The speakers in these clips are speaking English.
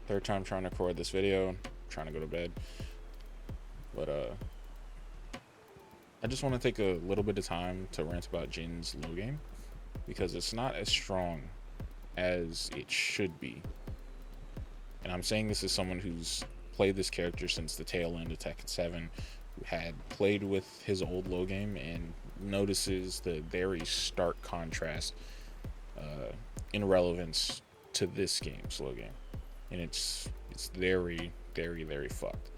Third time trying to record this video, trying to go to bed. But I just want to take a little bit of time to rant about Jin's low game because it's not as strong as it should be. And I'm saying this as someone who's played this character since the tail end of Tekken 7, who had played with his old low game and notices the very stark contrast in relevance to this game's low game. And it's very, very, very fucked.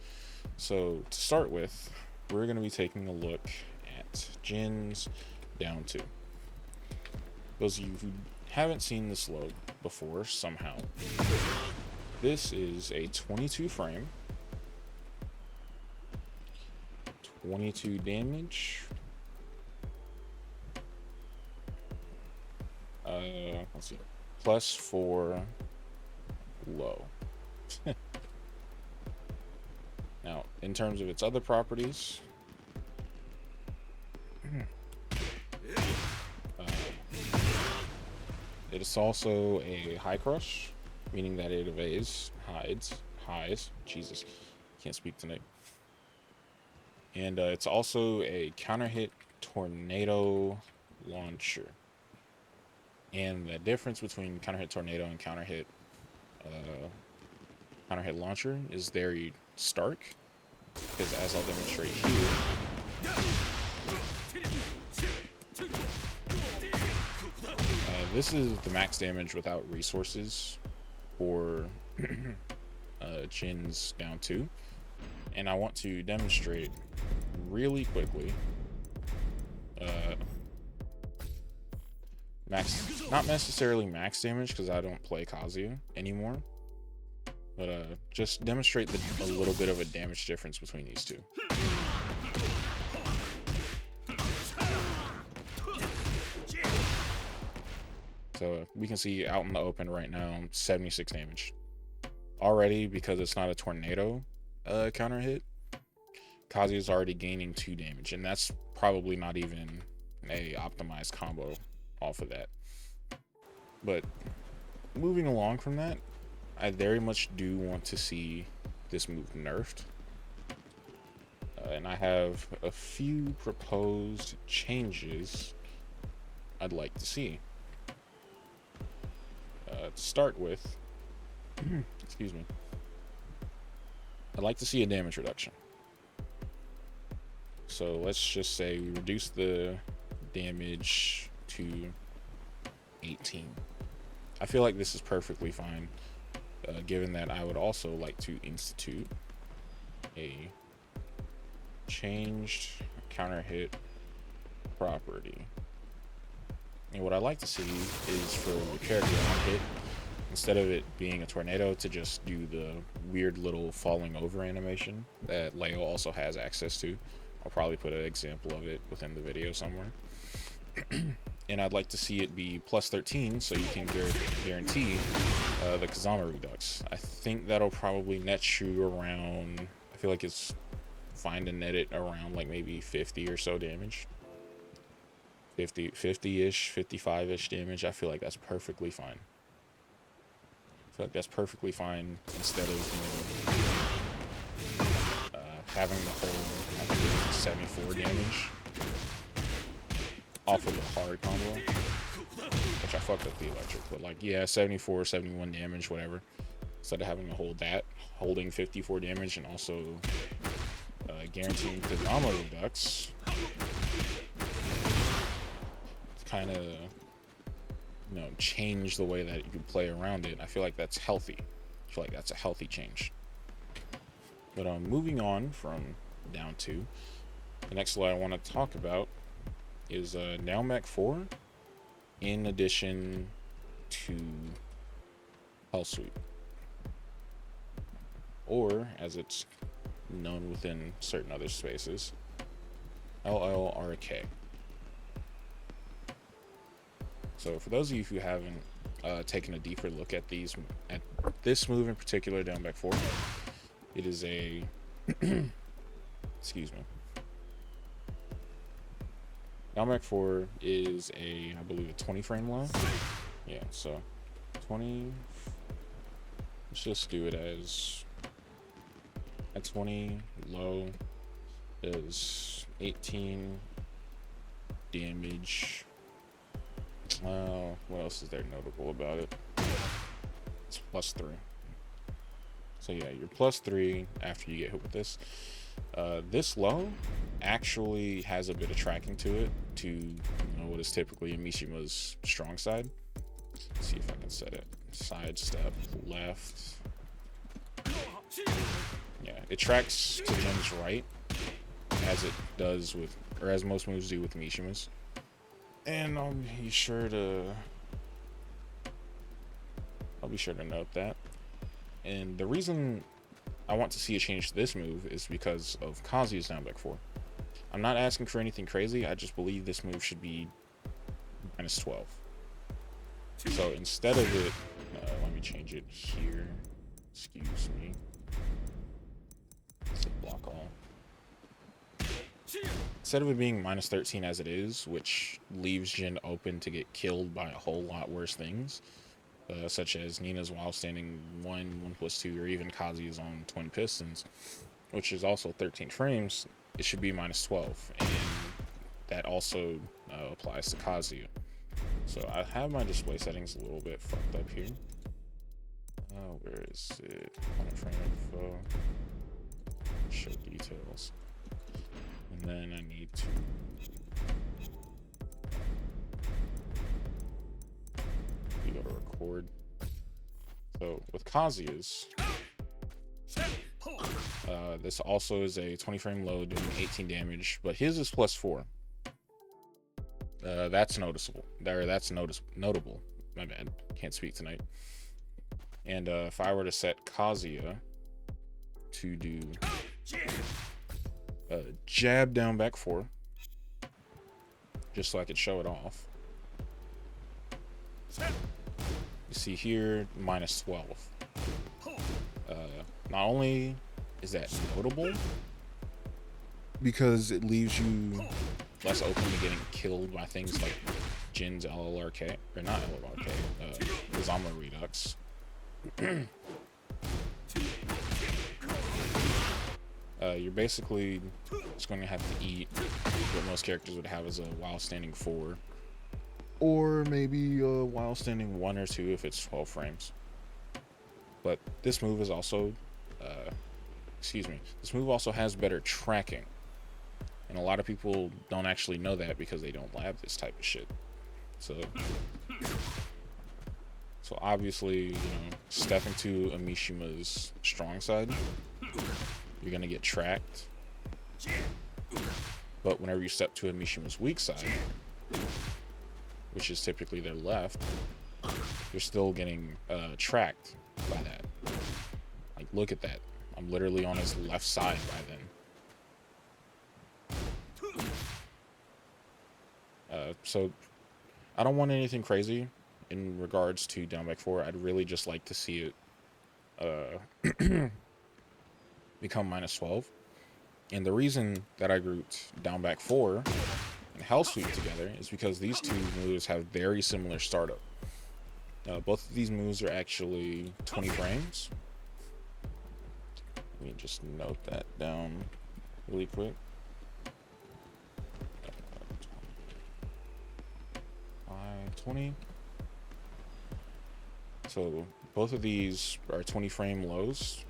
So to start with, we're going to be taking a look at Jin's down 2. Those of you who haven't seen this load before somehow, this is a 22 frame, 22 damage, let's see, plus 4 low. Now, in terms of its other properties, it is also a high crush, meaning that it evades, hides, Jesus, can't speak tonight. And it's also a counter hit tornado launcher. And the difference between counter hit tornado and counter hit launcher is very stark, because as I'll demonstrate here, this is the max damage without resources for Jin's down 2, and I want to demonstrate really quickly not necessarily max damage because I don't play Kazuya anymore, but just demonstrate a little bit of a damage difference between these two. So we can see out in the open right now, 76 damage. Already, because it's not a tornado counter hit, Kazuya is already gaining 2 damage, and that's probably not even a optimized combo off of that. But moving along from that, I very much do want to see this move nerfed. And I have a few proposed changes I'd like to see. To start with, excuse me, I'd like to see a damage reduction. So let's just say we reduce the damage to 18. I feel like this is perfectly fine, given that I would also like to institute a changed counter hit property. And what I like to see is for the character on hit, instead of it being a tornado, to just do the weird little falling over animation that Leo also has access to. I'll probably put an example of it within the video somewhere. And I'd like to see it be plus 13 so you can guarantee the Kazama Redux. I think that'll probably net you around, I feel like it's fine to net it around like maybe 50 or so damage. 50-ish, 55-ish damage. I feel like that's perfectly fine. I feel like that's perfectly fine instead of, having the whole 74 damage off of the hard combo, which I fucked up the electric, but like, yeah, 74, 71 damage, whatever, instead of having to hold that, holding 54 damage and also guaranteeing the Kazama Redux, kind of, change the way that you can play around it. I feel like that's healthy. I feel like that's a healthy change. But moving on from down 2, the next slide I want to talk about is down back 4 in addition to Hell Sweep, or as it's known within certain other spaces, LLRK. So for those of you who haven't taken a deeper look at this move in particular, down back 4, it is a excuse me. Down back 4 is I believe a 20 frame low. Yeah, so 20 Let's just do it as at 20 low is 18 damage. What else is there notable about it? It's +3. So yeah, you're +3 after you get hit with this. This low actually has a bit of tracking to it, to what is typically a Mishima's strong side. Let's see if I can set it. Sidestep left. Yeah, it tracks to Jin's right, as it does with, or as most moves do with Mishimas. And I'll be sure to note that. And the reason I want to see a change to this move is because of Kazuya's down back 4. I'm not asking for anything crazy, I just believe this move should be -12. So instead of it, let me change it here. Excuse me. Let's block all. Instead of it being -13 as it is, which leaves Jin open to get killed by a whole lot worse things, such as Nina's while standing 1/2, or even Kazuya's on Twin Pistons, which is also 13 frames, it should be -12. And that also applies to Kazuya. So I have my display settings a little bit fucked up here. Where is it? Point frame info. Show details. And then I need to go to record. So with Kazuya's, this also is a 20 frame low doing 18 damage, but his is +4. That's noticeable. That's notable. My bad. Can't speak tonight. And if I were to set Kazuya to do jab down back 4, just so I could show it off. You see here, -12. Not only is that notable, because it leaves you less open to getting killed by things like Jin's LLRK, or not LLRK, Zama Redux. You're basically just going to have to eat what most characters would have as a while standing 4, or maybe a while standing 1 or 2 if it's 12 frames. But this move is also, this move also has better tracking, and a lot of people don't actually know that because they don't lab this type of shit. So obviously, step into a Mishima's strong side, you're gonna get tracked. But whenever you step to a Mishima's weak side, which is typically their left, you're still getting tracked by that. Like, look at that. I'm literally on his left side by then. So I don't want anything crazy in regards to down back 4. I'd really just like to see it become -12. And the reason that I grouped down back 4 and Hell Sweep together is because these two moves have very similar startup. Both of these moves are actually 20 frames. Let me just note that down really quick. 20. So both of these are 20 frame lows,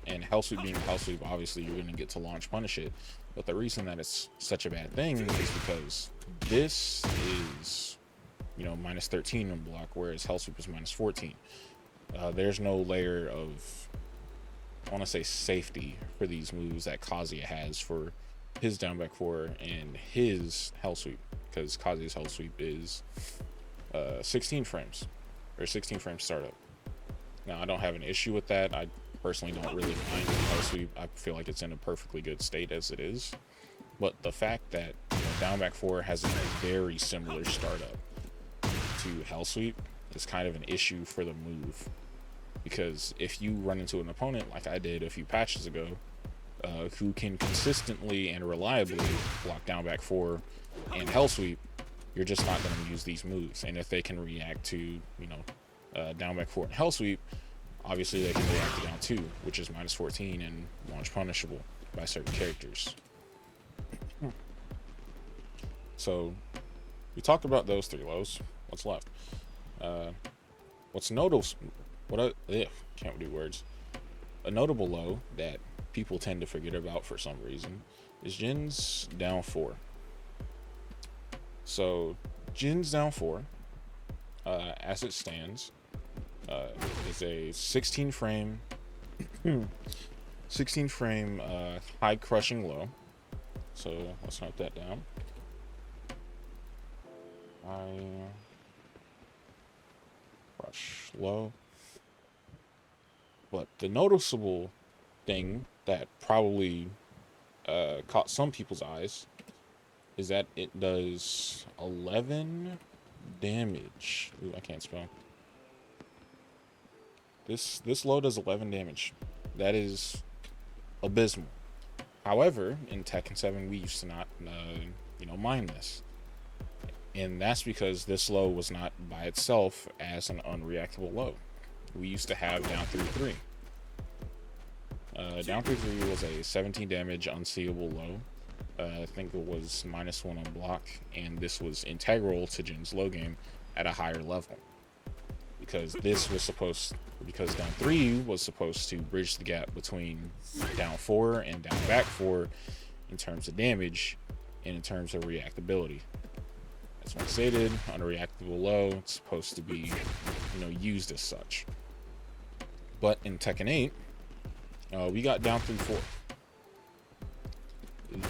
and Hell Sweep being Hell Sweep, obviously you're going to get to launch punish it. But the reason that it's such a bad thing is because this is, -13 in block, whereas Hell Sweep is -14. There's no layer of, I want to say, safety for these moves that Kazuya has for his down back 4 and his Hell Sweep, because Kazuya's Hell Sweep is 16 frames, or 16 frame startup. Now, I don't have an issue with that. I personally don't really mind Hell Sweep. I feel like it's in a perfectly good state as it is. But the fact that down back 4 has a very similar startup to Hell Sweep is kind of an issue for the move. Because if you run into an opponent like I did a few patches ago, who can consistently and reliably block down back 4 and Hell Sweep, you're just not going to use these moves. And if they can react to, down back 4 and Hell Sweep, Obviously, they can react to down 2, which is minus 14 and launch punishable by certain characters. So we talked about those 3 lows. What's left? What's noticeable? Can't do words. A notable low that people tend to forget about for some reason is Jin's down 4. So Jin's down 4, as it stands, is a 16 frame high crushing low. So let's note that down. High crush low. But the noticeable thing that probably caught some people's eyes is that it does 11 damage. Ooh, I can't spell. This low does 11 damage. That is abysmal. However, in Tekken 7, we used to not, mind this. And that's because this low was not by itself as an unreactable low. We used to have down 3-3. Down 3-3 was a 17 damage unseeable low. I think it was -1 on block, and this was integral to Jin's low game at a higher level. Because down 3 was supposed to bridge the gap between down 4 and down back 4 in terms of damage and in terms of reactability. As one stated, on a reactable low, it's supposed to be, used as such. But in Tekken 8, we got down 3-4.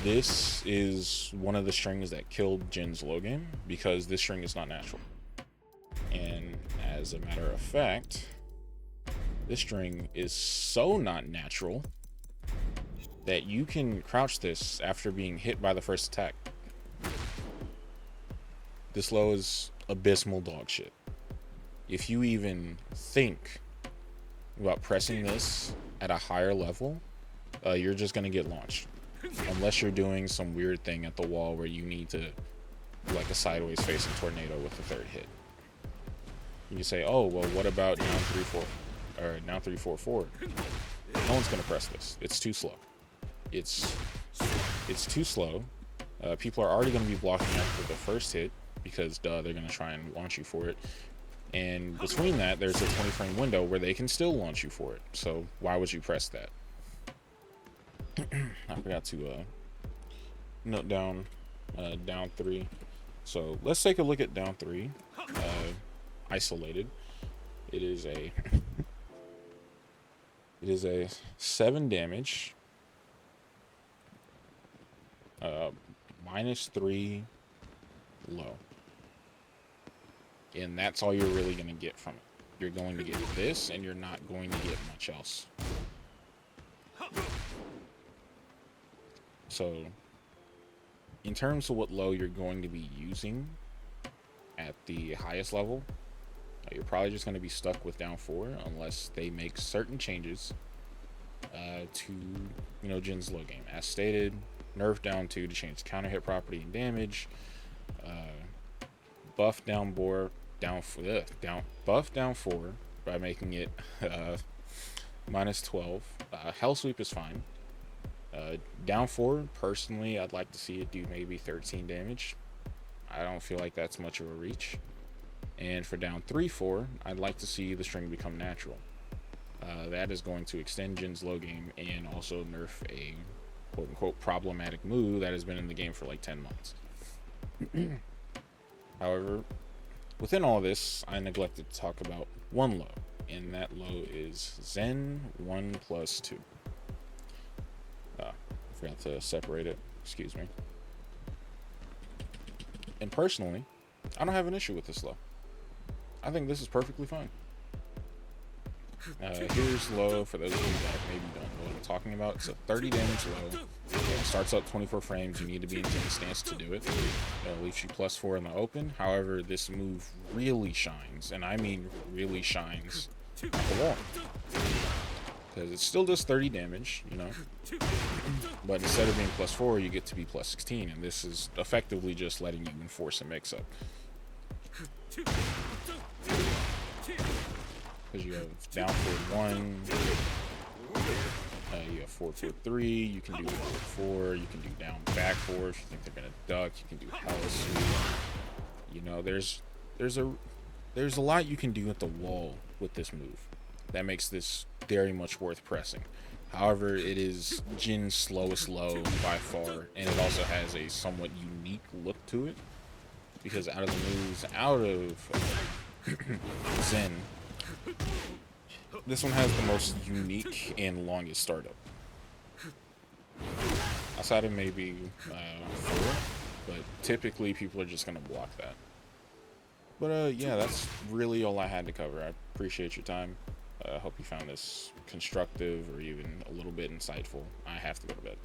This is one of the strings that killed Jin's low game because this string is not natural. And as a matter of fact, this string is so not natural that you can crouch this after being hit by the first attack. This low is abysmal dog shit. If you even think about pressing this at a higher level, you're just going to get launched. Unless you're doing some weird thing at the wall where you need to do like a sideways facing tornado with the 3rd hit. You can say, oh, well, what about down 3-4 or down 3-4-4? No one's going to press this. It's too slow. It's too slow. People are already going to be blocking after the first hit because, they're going to try and launch you for it. And between that, there's a 20 frame window where they can still launch you for it. So why would you press that? I forgot to note down down 3. So let's take a look at down 3 isolated. It is a 7 damage -3 low, and that's all you're really going to get from it. You're going to get this, and you're not going to get much else. So in terms of what low you're going to be using at the highest level, you're probably just going to be stuck with down 4 unless they make certain changes to Jin's low game. As stated, nerf down 2 to change the counter hit property and damage, buff down 4 by making it -12. Hell sweep is fine. Down 4, personally, I'd like to see it do maybe 13 damage. I don't feel like that's much of a reach. And for down 3-4, I'd like to see the string become natural. That is going to extend Jin's low game and also nerf a quote-unquote problematic move that has been in the game for like 10 months. However, within all this, I neglected to talk about one low, and that low is Zen 1+2. I forgot to separate it, excuse me. And personally, I don't have an issue with this low. I think this is perfectly fine. Here's low for those of you that maybe don't know what I'm talking about. It's a 30 damage low. It starts up 24 frames. You need to be in Jin's stance to do it. It leaves you +4 in the open. However, this move really shines, and I mean really shines at the wall. Because it still does 30 damage, but instead of being +4, you get to be +16, and this is effectively just letting you enforce a mix-up. because you have down forward 1, you have forward 4-3, you can do forward 4, you can do down back 4 if you think they're gonna duck, you can do hella sweep. You know, there's a lot you can do at the wall with this move that makes this very much worth pressing. However, it is Jin's slowest low by far, and it also has a somewhat unique look to it, because out of the moves out of Zen, this one has the most unique and longest startup. Outside of maybe 4, but typically people are just going to block that. But yeah, that's really all I had to cover. I appreciate your time. I hope you found this constructive or even a little bit insightful. I have to go to bed.